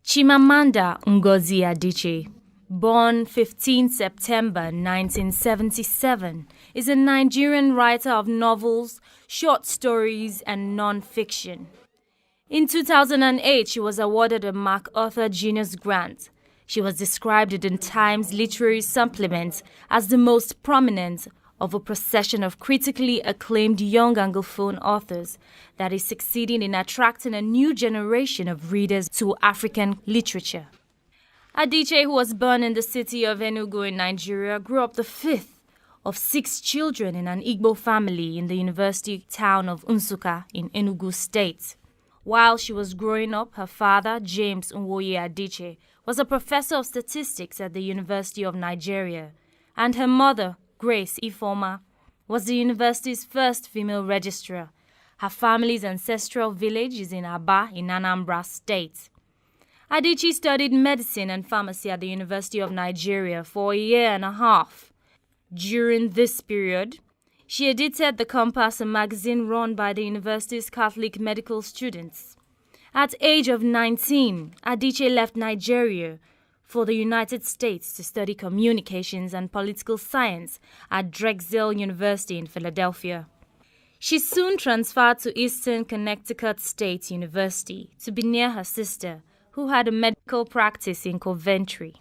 Chimamanda Ngozi Adichie, born 15 September 1977, is a Nigerian writer of novels, short stories, and non-fiction. In 2008, she was awarded a MacArthur Genius Grant. She was described in Times Literary Supplement as the most prominent of a procession of critically acclaimed young Anglophone authors that is succeeding in attracting a new generation of readers to African literature. Adichie, who was born in the city of Enugu in Nigeria, grew up the fifth of 6 children in an Igbo family in the university town of Nsukka in Enugu State. While she was growing up, her father, James Nwoye Adichie, was a professor of statistics at the University of Nigeria, and her mother, Grace Ifeoma, was the university's first female registrar. Her family's ancestral village is in Aba in Anambra State. Adichie studied medicine and pharmacy at the University of Nigeria for a year and a half. During this period, she edited The Compass, a magazine run by the university's Catholic medical students. At the age of 19, Adichie left Nigeria for the United States to study communications and political science at Drexel University in Philadelphia. She soon transferred to Eastern Connecticut State University to be near her sister, who had a medical practice in Coventry.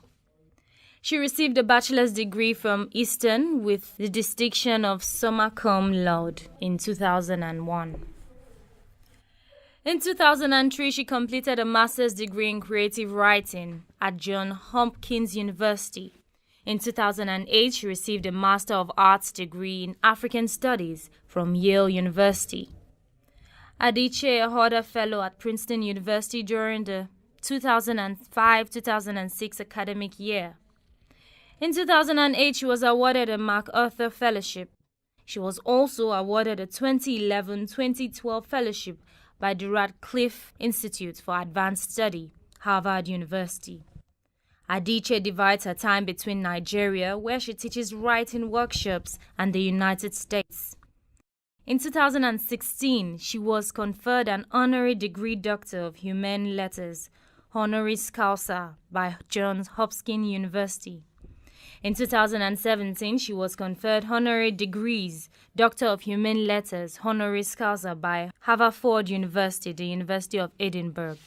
She received a bachelor's degree from Eastern with the distinction of summa cum laude in 2001. In 2003, she completed a master's degree in creative writing at Johns Hopkins University. In 2008, she received a Master of Arts degree in African Studies from Yale University. Adichie, a Hodder Fellow at Princeton University during the 2005-2006 academic year. In 2008, she was awarded a MacArthur Fellowship. She was also awarded a 2011-2012 fellowship by the Radcliffe Institute for Advanced Study, Harvard University. Adichie divides her time between Nigeria, where she teaches writing workshops, and the United States. In 2016, she was conferred an honorary degree Doctor of Humane Letters, honoris causa, by Johns Hopkins University. In 2017, she was conferred honorary degrees Doctor of Humane Letters, honoris causa, by Haverford University, the University of Edinburgh.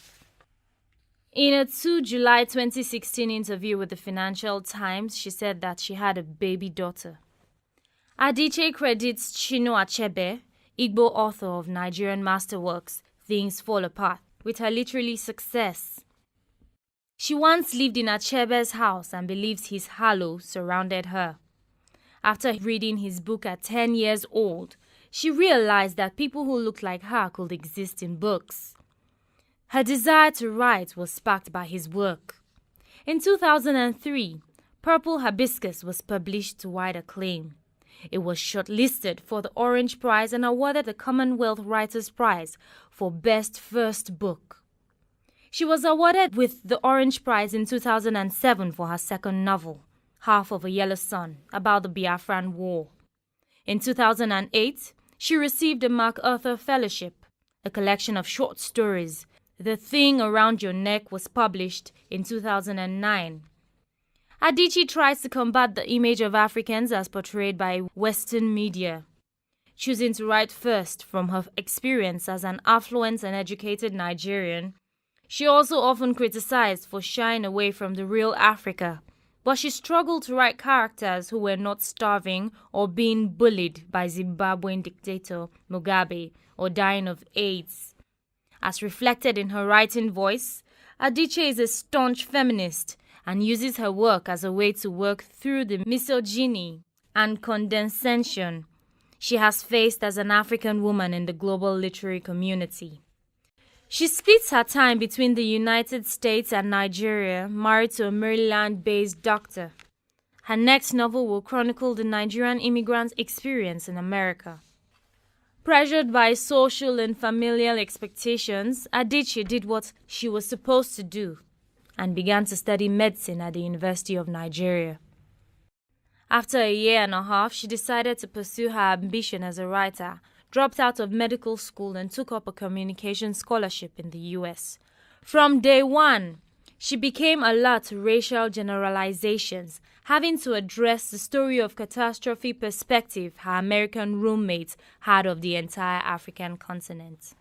In a 2 July 2016 interview with the Financial Times, she said that she had a baby daughter. Adichie credits Chinua Achebe, Igbo author of Nigerian masterworks Things Fall Apart, with her literary success. She once lived in Achebe's house and believes his halo surrounded her. After reading his book at 10 years old, she realized that people who looked like her could exist in books. Her desire to write was sparked by his work. In 2003, Purple Hibiscus was published to wide acclaim. It was shortlisted for the Orange Prize and awarded the Commonwealth Writers' Prize for Best First Book. She was awarded with the Orange Prize in 2007 for her second novel, Half of a Yellow Sun, about the Biafran War. In 2008, she received a MacArthur Fellowship, a collection of short stories. The Thing Around Your Neck was published in 2009. Adichie tries to combat the image of Africans as portrayed by Western media, choosing to write first from her experience as an affluent and educated Nigerian. She also often criticized for shying away from the real Africa, but she struggled to write characters who were not starving or being bullied by Zimbabwean dictator Mugabe or dying of AIDS. As reflected in her writing voice, Adichie is a staunch feminist and uses her work as a way to work through the misogyny and condescension she has faced as an African woman in the global literary community. She splits her time between the United States and Nigeria, married to a Maryland-based doctor. Her next novel will chronicle the Nigerian immigrant's experience in America. Pressured by social and familial expectations, Adichie did what she was supposed to do and began to study medicine at the University of Nigeria. After a year and a half, she decided to pursue her ambition as a writer, dropped out of medical school and took up a communication scholarship in the US. From day one, She became alert to racial generalizations, having to address the story of catastrophe perspective her American roommates had of the entire African continent.